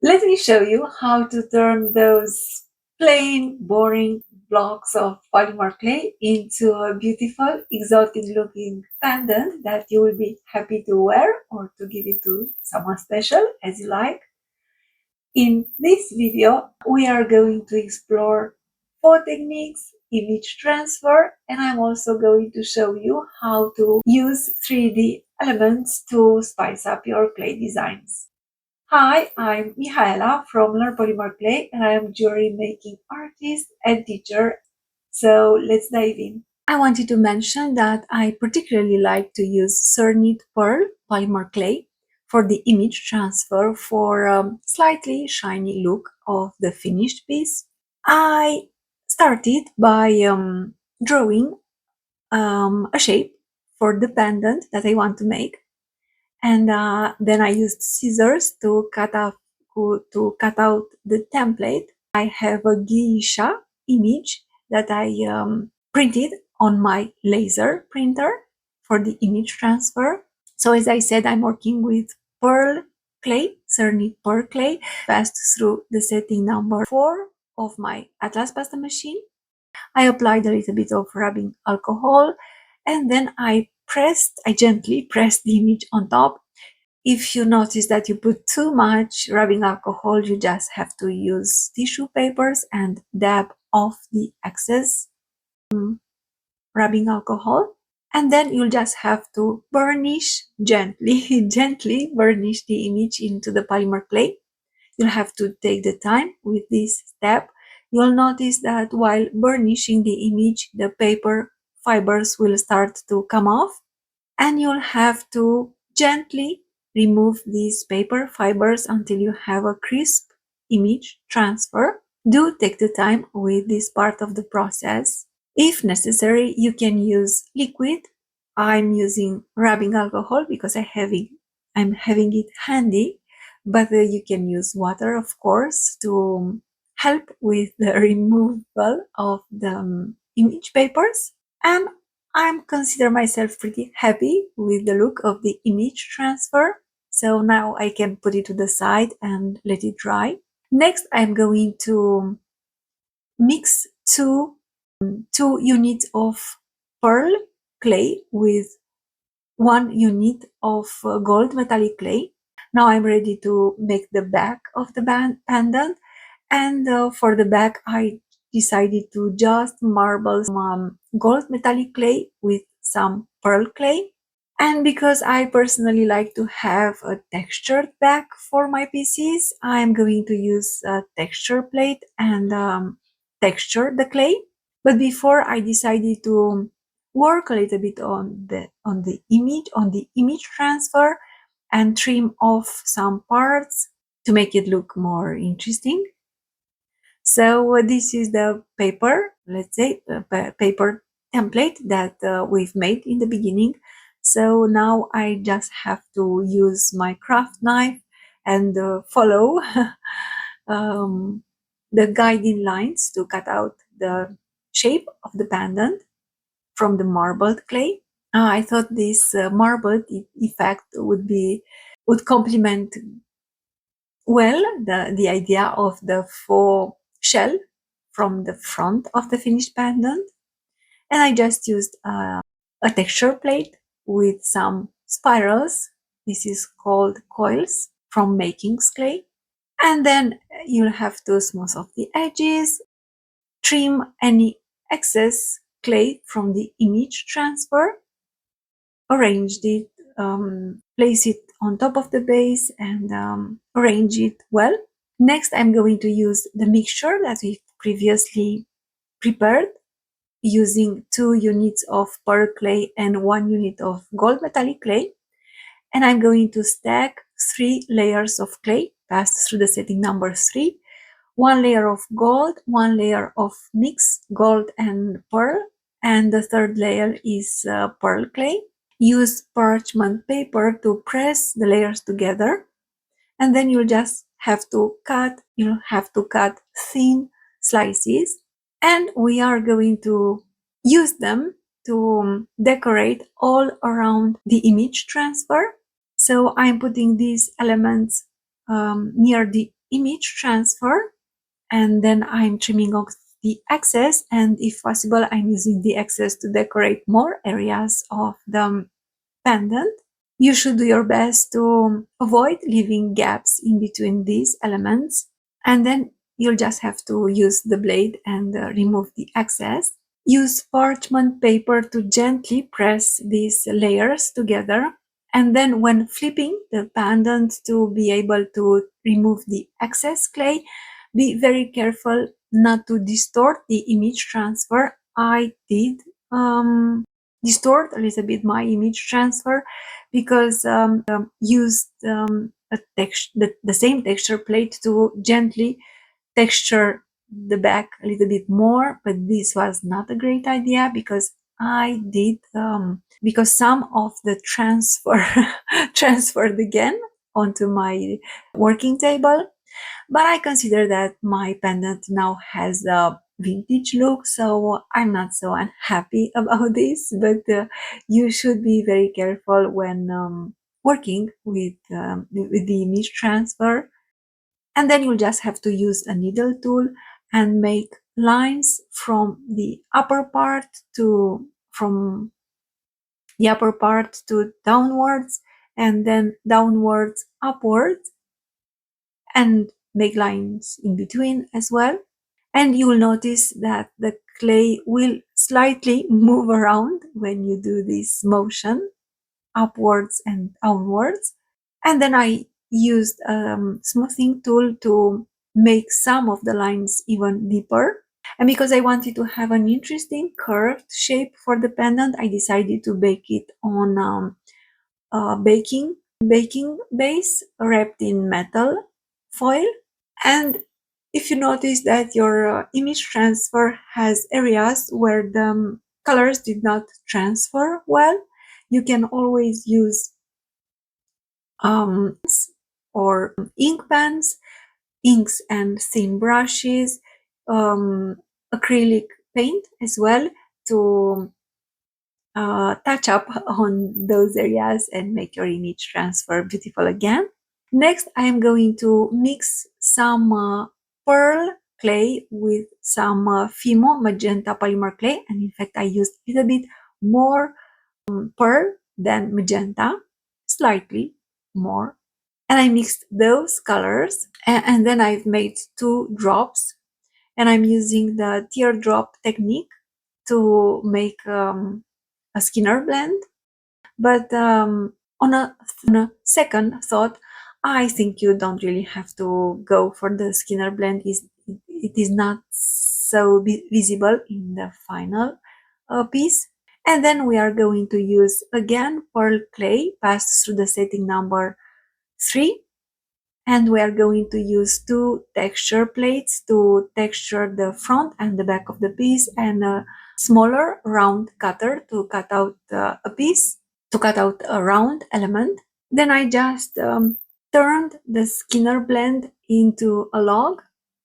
Let me show you how to turn those plain, boring blocks of polymer clay into a beautiful, exotic looking pendant that you will be happy to wear or to give it to someone special as you like. In this video, we are going to explore 4 techniques, image transfer, and I'm also going to show you how to use 3D elements to spice up your clay designs. Hi, I'm Mihaela from Learn Polymer Clay, and I am jewelry making artist and teacher. So let's dive in. I wanted to mention that I particularly like to use Cernit Pearl Polymer Clay for the image transfer for a slightly shiny look of the finished piece. I started by drawing a shape for the pendant that I want to make, and then I used scissors to cut out the template. I have a geisha image that I printed on my laser printer for the image transfer. So as I said, I'm working with pearl clay, Cernit pearl clay, passed through the setting number 4 of my Atlas pasta machine. I applied a little bit of rubbing alcohol, and then I gently pressed the image on top. If you notice that you put too much rubbing alcohol, you just have to use tissue papers and dab off the excess rubbing alcohol. And then you'll just have to burnish gently, gently burnish the image into the polymer clay. You'll have to take the time with this step. You'll notice that while burnishing the image, the paper fibers will start to come off, and you'll have to gently remove these paper fibers until you have a crisp image transfer. Do take the time with this part of the process. If necessary, you can use liquid. I'm using rubbing alcohol because I'm having it handy, but you can use water, of course, to help with the removal of the image papers. And I consider myself pretty happy with the look of the image transfer. So now I can put it to the side and let it dry. Next, I'm going to mix two units of pearl clay with 1 unit of gold metallic clay. Now I'm ready to make the back of the pendant, and for the back I decided to just marble some gold metallic clay with some pearl clay. And because I personally like to have a textured back for my pieces, I'm going to use a texture plate and texture the clay. But before, I decided to work a little bit on the image transfer, and trim off some parts to make it look more interesting. So this is the paper, let's say, paper template that we've made in the beginning. So now I just have to use my craft knife and follow the guiding lines to cut out the shape of the pendant from the marbled clay. I thought this marbled effect would complement well the idea of the faux shell from the front of the finished pendant. And I just used a texture plate with some spirals. This is called coils from makings clay. And then you'll have to smooth off the edges, trim any excess clay from the image transfer, arrange it, place it on top of the base, and arrange it well. Next, I'm going to use the mixture that we previously prepared, using 2 units of pearl clay and 1 unit of gold metallic clay. And I'm going to stack 3 layers of clay passed through the setting number 3. 1 layer of gold, 1 layer of mixed gold and pearl, and the third layer is pearl clay. Use parchment paper to press the layers together, and then you'll have to cut thin slices, and we are going to use them to decorate all around the image transfer. So I'm putting these elements near the image transfer, and then I'm trimming off the excess, and if possible I'm using the excess to decorate more areas of the pendant. You should do your best to avoid leaving gaps in between these elements, and then you'll just have to use the blade and remove the excess. Use parchment paper to gently press these layers together, and then when flipping the pendant to be able to remove the excess clay, be very careful not to distort the image transfer. I did distort a little bit my image transfer because used the same texture plate to gently texture the back a little bit more, but this was not a great idea because I did because some of the transfer transferred again onto my working table. But I consider that my pendant now has a vintage look, so I'm not so unhappy about this. But you should be very careful when working with the image transfer. And then you'll just have to use a needle tool and make lines from the upper part to downwards, and then downwards upwards, and make lines in between as well. And you will notice that the clay will slightly move around when you do this motion upwards and downwards. And then I used a smoothing tool to make some of the lines even deeper. And because I wanted to have an interesting curved shape for the pendant, I decided to bake it on baking base wrapped in metal foil. And if you notice that your image transfer has areas where the colors did not transfer well, you can always use or ink pens, inks and thin brushes, acrylic paint as well, to touch up on those areas and make your image transfer beautiful again. Next, I'm going to mix some pearl clay with some Fimo magenta polymer clay, and in fact I used a little bit more pearl than magenta, slightly more, and I mixed those colors, and then I've made 2 drops, and I'm using the teardrop technique to make a Skinner blend. But on a second thought, I think you don't really have to go for the Skinner blend. It is not so visible in the final piece. And then we are going to use again pearl clay passed through the setting number 3, and we are going to use 2 texture plates to texture the front and the back of the piece, and a smaller round cutter to cut out a round element. Then I just turned the Skinner blend into a log.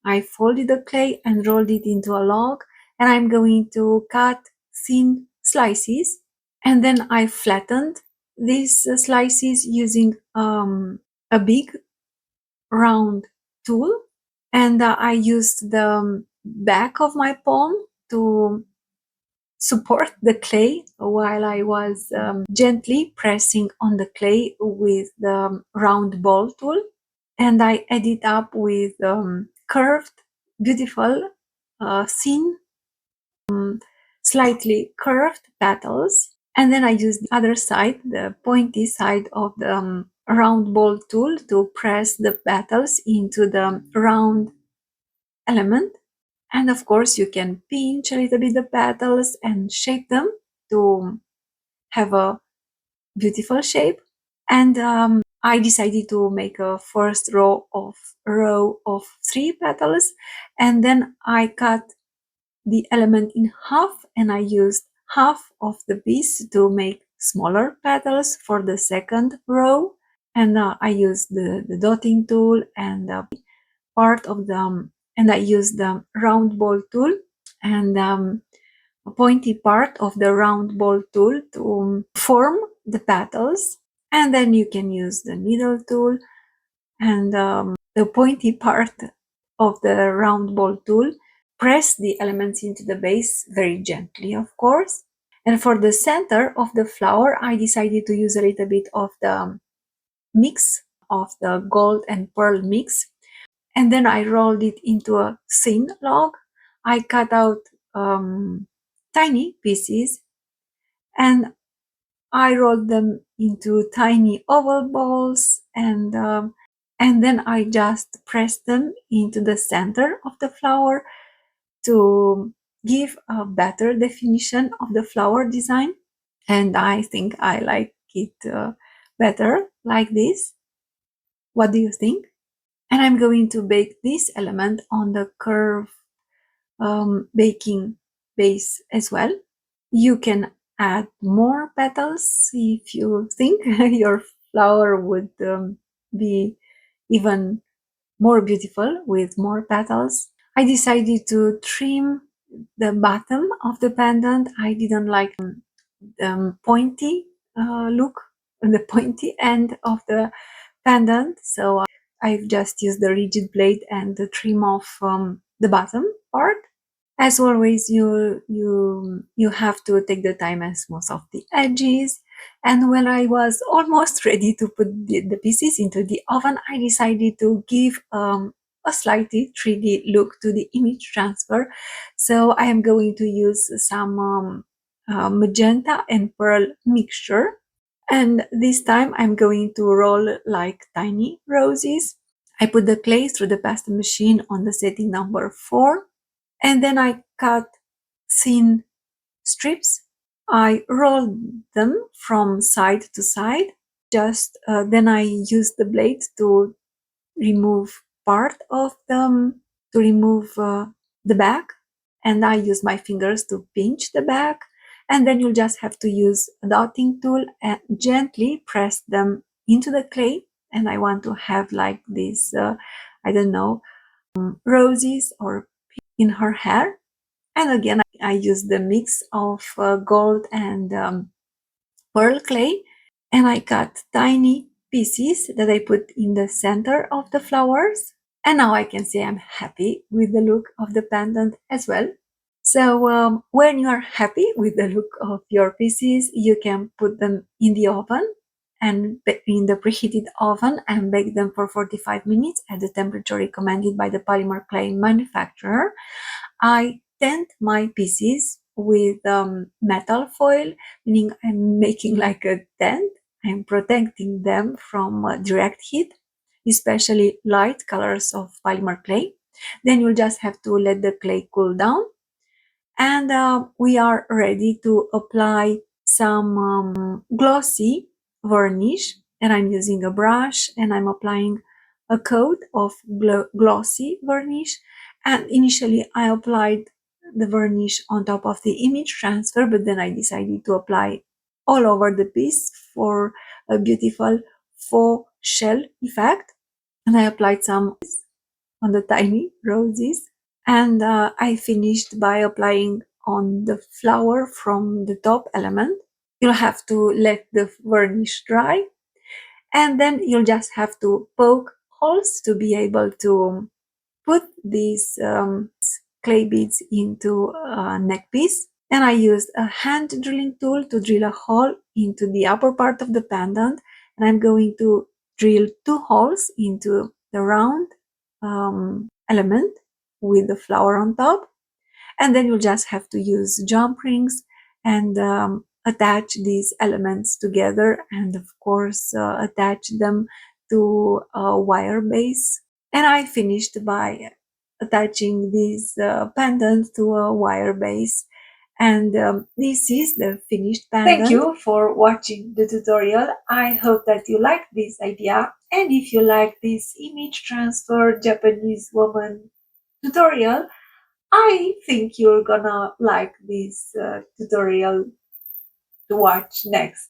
I folded the clay and rolled it into a log, and I'm going to cut thin slices, and then I flattened these slices using a big round tool, and I used the back of my palm to support the clay while I was gently pressing on the clay with the round ball tool, and I added up with curved, beautiful, thin, slightly curved petals. And then I used the other side, the pointy side of the round ball tool, to press the petals into the round element. And of course, you can pinch a little bit the petals and shape them to have a beautiful shape. And I decided to make a first row of 3 petals, and then I cut the element in half, and I used half of the piece to make smaller petals for the second row. And I used the dotting tool and part of the and I used the round ball tool and a pointy part of the round ball tool to form the petals. And then you can use the needle tool and the pointy part of the round ball tool, press the elements into the base very gently, of course. And for the center of the flower, I decided to use a little bit of the mix of the gold and pearl mix. And then I rolled it into a thin log. I cut out tiny pieces and I rolled them into tiny oval balls, and then I just pressed them into the center of the flower to give a better definition of the flower design. And I think I like it better like this. What do you think? And I'm going to bake this element on the curve baking base as well. You can add more petals if you think your flower would be even more beautiful with more petals. I decided to trim the bottom of the pendant. I didn't like pointy look, the pointy end of the pendant, so I've just used the rigid blade and the trim off the bottom part. As always, you have to take the time and smooth off the edges. And when I was almost ready to put the pieces into the oven, I decided to give a slightly 3D look to the image transfer. So I am going to use some magenta and pearl mixture. And this time I'm going to roll like tiny roses. I put the clay through the pasta machine on the setting number 4. And then I cut thin strips. I rolled them from side to side. Just then I used the blade to remove part of them, to remove the back, and I use my fingers to pinch the back. And then you'll just have to use a dotting tool and gently press them into the clay. And I want to have like this, I don't know, roses or in her hair. And again, I use the mix of gold and pearl clay, and I cut tiny pieces that I put in the center of the flowers. And now I can say I'm happy with the look of the pendant as well. So when you are happy with the look of your pieces, you can put them in the oven and in the preheated oven and bake them for 45 minutes at the temperature recommended by the polymer clay manufacturer. I tent my pieces with metal foil, meaning I'm making like a tent. I'm protecting them from direct heat, especially light colors of polymer clay. Then you'll just have to let the clay cool down. And we are ready to apply some glossy varnish. And I'm using a brush and I'm applying a coat of glossy varnish. And initially I applied the varnish on top of the image transfer, but then I decided to apply all over the piece for a beautiful faux shell effect. And I applied some on the tiny roses. And I finished by applying on the flower from the top element. You'll have to let the varnish dry, and then you'll just have to poke holes to be able to put these clay beads into a neck piece. And I used a hand drilling tool to drill a hole into the upper part of the pendant, and I'm going to drill 2 holes into the round element with the flower on top. And then you'll just have to use jump rings and attach these elements together, and of course attach them to a wire base. And I finished by attaching this pendant to a wire base, and this is the finished pendant. Thank you for watching the tutorial. I hope that you like this idea, and if you like this image transfer Japanese woman tutorial, I think you're gonna like this tutorial to watch next.